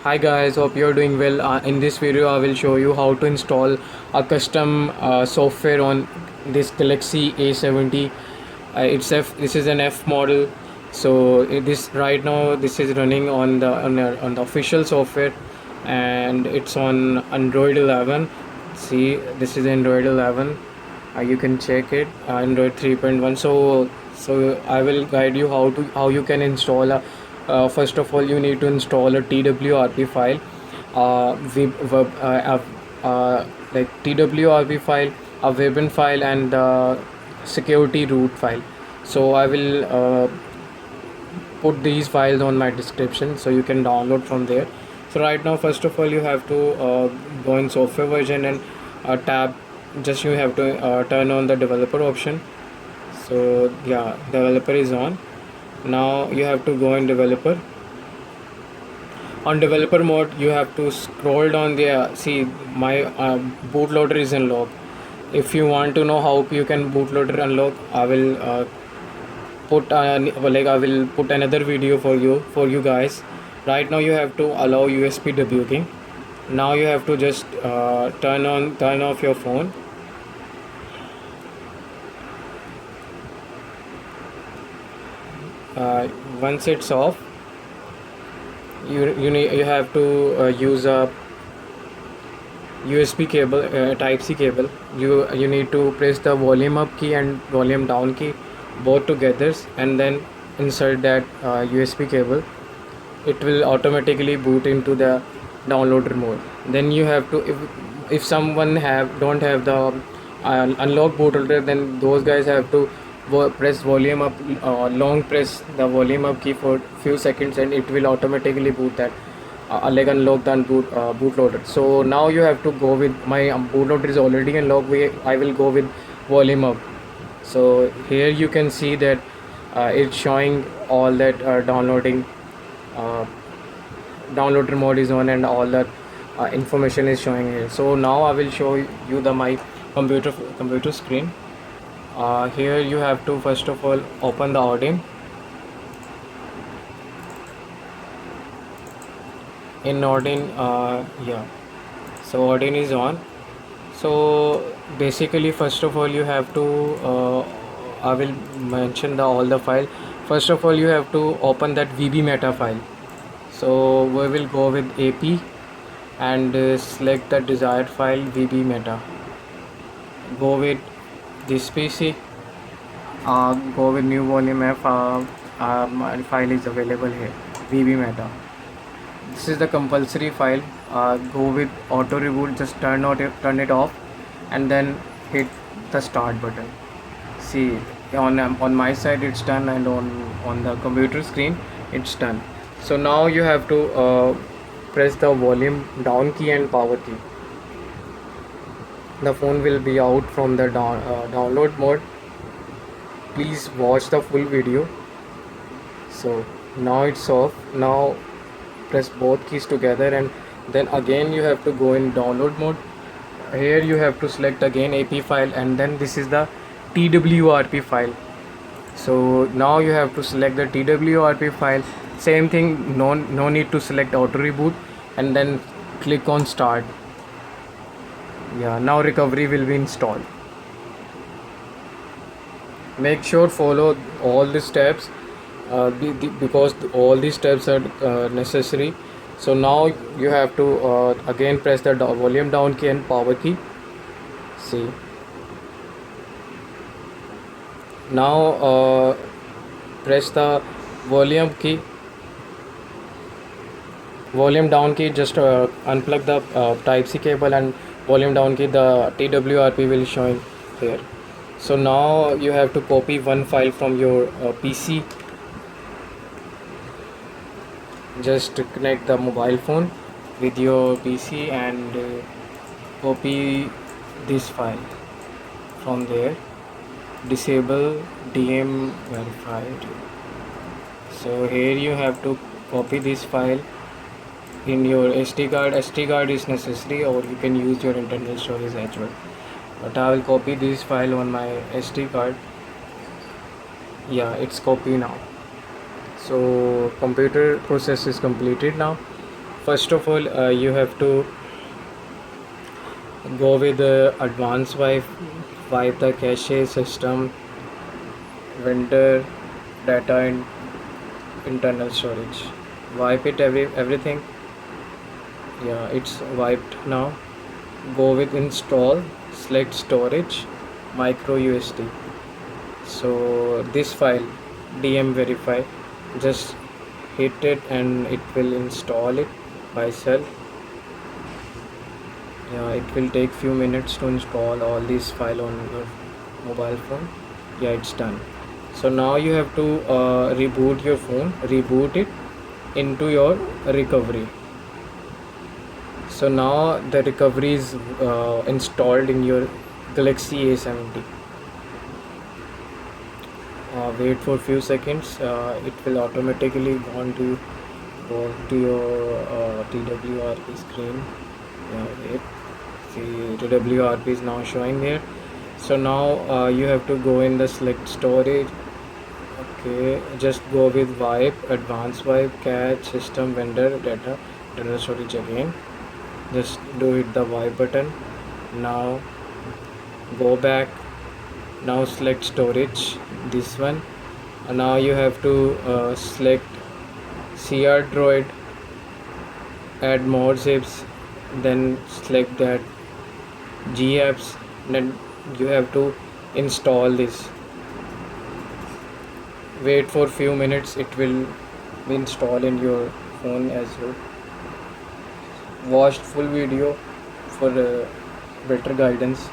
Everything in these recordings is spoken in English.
Hi guys, hope you're doing well. In this video I will show you how to install a custom software on this Galaxy A70. This is an F model, so this right now this is running on the official software, and it's on Android 11. See, this is Android 11. You can check it, Android 3.1. So I will guide you how you can install a first of all you need to install a twrp file, like twrp file, a webin file, and security root file. So I will put these files on my description so you can download from there. So right now, first of all, you have to go in software version and tab, just you have to turn on the developer option. So yeah, developer is on. Now you have to go in developer. On developer mode you have to scroll down there. See, my bootloader is unlocked. If you want to know how you can bootloader unlock, I will put another video for you guys. Right now you have to allow USB debugging. Now you have to just turn off your phone. Once it's off, you have to use a USB cable, type C cable. You need to press the volume up key and volume down key both together, and then insert that USB cable. It will automatically boot into the downloader mode. Then you have to, if someone don't have the unlock bootloader, then those guys have to press volume up, long press the volume up key for few seconds, and it will automatically boot that unlock the bootloader. So now you have to go with my bootloader is already unlocked. I will go with volume up. So here you can see that it's showing all that downloader mode is on, and all that information is showing here. So now I will show you my computer screen. Here you have to first of all open the Odin. In Odin, so Odin is on. So basically, first of all you have to I will mention all the file. First of all you have to open that VB meta file. So we will go with AP and select the desired file, VB meta. Go with this PC, go with new volume F. My file is available here, VB meta. This is the compulsory file. Go with auto reboot, just turn it off, and then hit the start button. See, on my side it's done, and on the computer screen it's done. So now you have to press the volume down key and power key. The phone will be out from the download mode. Please watch the full video. So now it's off. Now press both keys together, and then again you have to go in download mode. Here you have to select again AP file, and then this is the twrp file. So now you have to select the twrp file. Same thing, no need to select auto reboot, and then click on start. Yeah, now recovery will be installed. Make sure follow all the steps because all these steps are necessary. So now you have to again press the volume down key and power key. See, now press the volume down key, just unplug the type C cable, and volume down key, the twrp will showing here. So now you have to copy one file from your PC. Just connect the mobile phone with your PC and copy this file from there. Disable DM verified. So here you have to copy this file in your SD card. SD card is necessary, or you can use your internal storage as well, but I will copy this file on my SD card. Yeah, it's copy now. So computer process is completed now. first of all, you have to go with the advanced wipe the cache, system, vendor, data, and internal storage. Wipe it everything. Yeah, it's wiped now. Go with install, select storage, micro usd. So this file dm verify, just hit it and it will install it by itself. Yeah, it will take few minutes to install all these file on your mobile phone. Yeah, it's done. So now you have to reboot your phone, reboot it into your recovery. So now the recovery is installed in your Galaxy A70. Wait for a few seconds. It will automatically go to your TWRP screen. Wait. See, TWRP is now showing here. So now you have to go in the select storage. Okay, just go with wipe, advanced wipe, cache, system, vendor, data, internal storage again. Just do hit the wipe button. Now go back. Now select storage, this one. And now you have to select Crdroid, add more zips, then select that gapps, then you have to install this. Wait for few minutes, it will be installed in your phone as well. Watch full video for better guidance.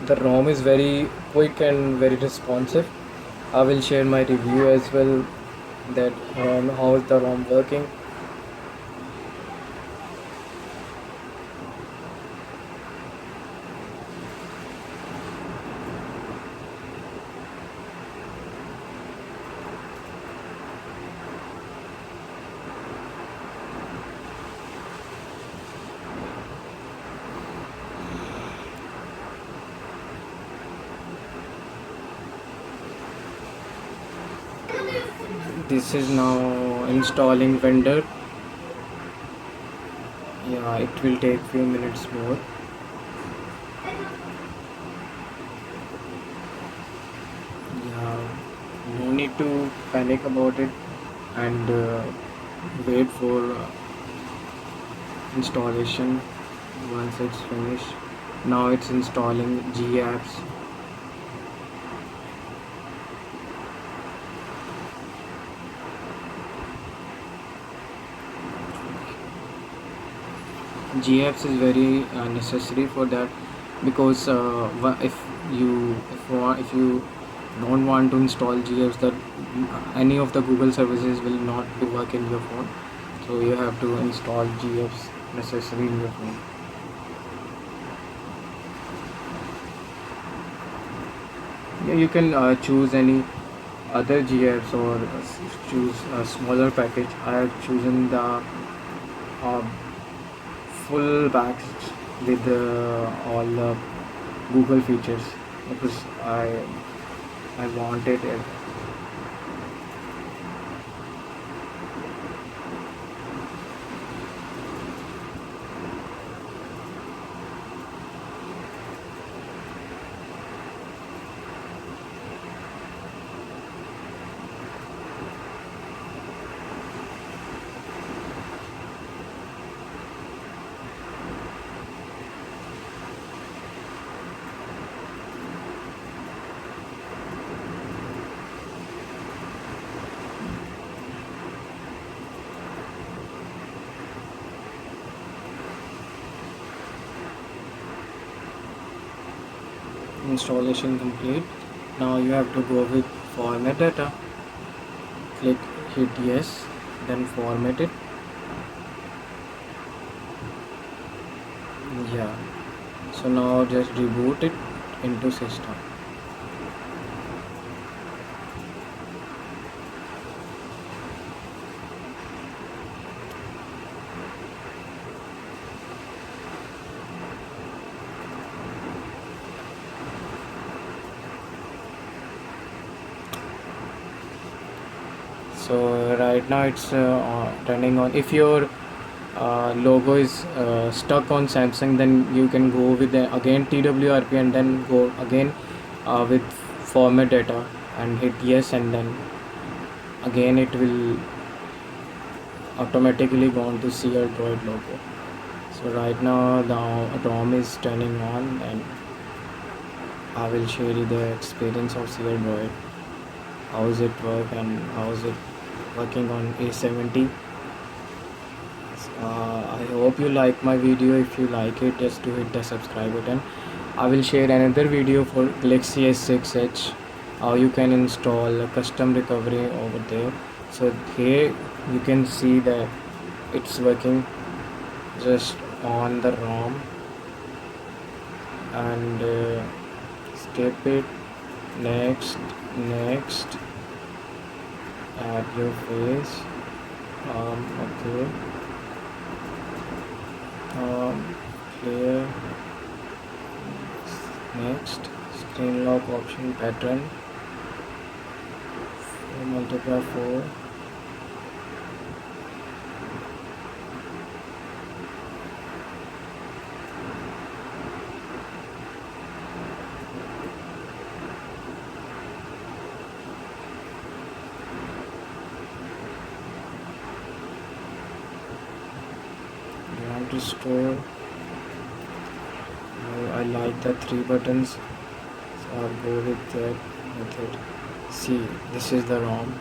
The ROM is very quick and very responsive. I will share my review as well, that how is the ROM working. This is now installing vendor. Yeah, it will take few minutes more. Yeah, no need to panic about it, and wait for installation. Once it's finished, now it's installing gapps. GApps is very necessary for that, because if you don't want to install GApps, that any of the Google services will not work in your phone, so you have to install GApps necessary in your phone. Yeah, you can choose any other GApps, or choose a smaller package. I have chosen the full package with all the Google features, because I wanted it. Installation complete. Now you have to go with format data. Hit yes, then format it. Yeah, so now just reboot it into system. So right now it's turning on. If your logo is stuck on Samsung, then you can go with again TWRP and then go again with format data and hit yes, and then again it will automatically go on to see your Droid logo. So right now the ROM is turning on, and I will share you the experience of Crdroid, how does it work and how is it working on A70. I hope you like my video. If you like it, just to hit the subscribe button. I will share another video for Galaxy S6 Edge, how you can install a custom recovery over there. So here you can see that it's working just on the ROM, and skip it, next, add your face, okay, clear, next, screen lock option pattern, multiply 4, restore. I like the 3 buttons, so I'll go with that method. See, this is the ROM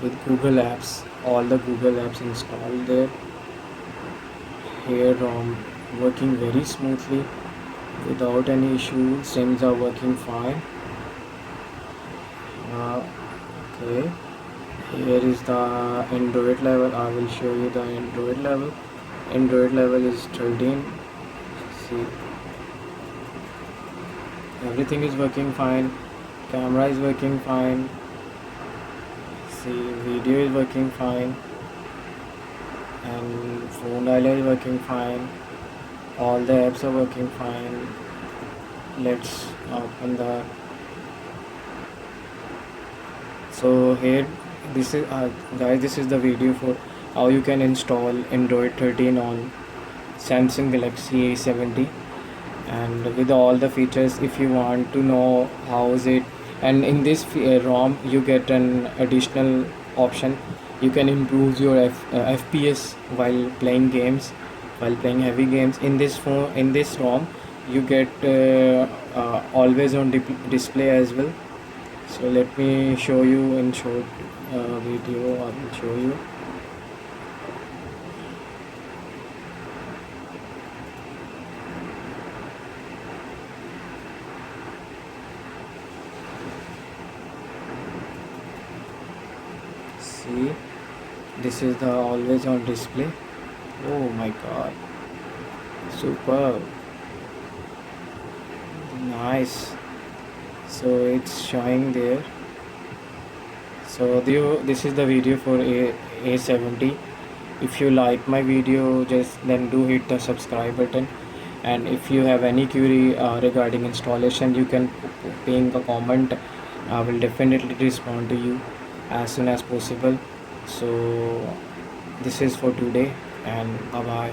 with Google Apps, all the Google Apps installed there. Here ROM working very smoothly without any issue. Sims are working fine. Okay, here is the Android level. I will show you the Android level. Android level is 13. See, everything is working fine. Camera is working fine. See, video is working fine, and phone dialer is working fine. All the apps are working fine. Let's open the. So here, this is guys, this is the video for how you can install Android 13 on Samsung Galaxy A70, and with all the features. If you want to know how is it, and in this ROM you get an additional option. You can improve your FPS while playing games, while playing heavy games. In this phone, in this ROM, you get always on display as well. So let me show you in short video. I will show you. See, this is the always on display. Oh my god, superb, nice. So it's showing there. So this is the video for A70. If you like my video, just then do hit the subscribe button. And if you have any query regarding installation, you can ping a comment. I will definitely respond to you as soon as possible. So this is for today, and bye bye.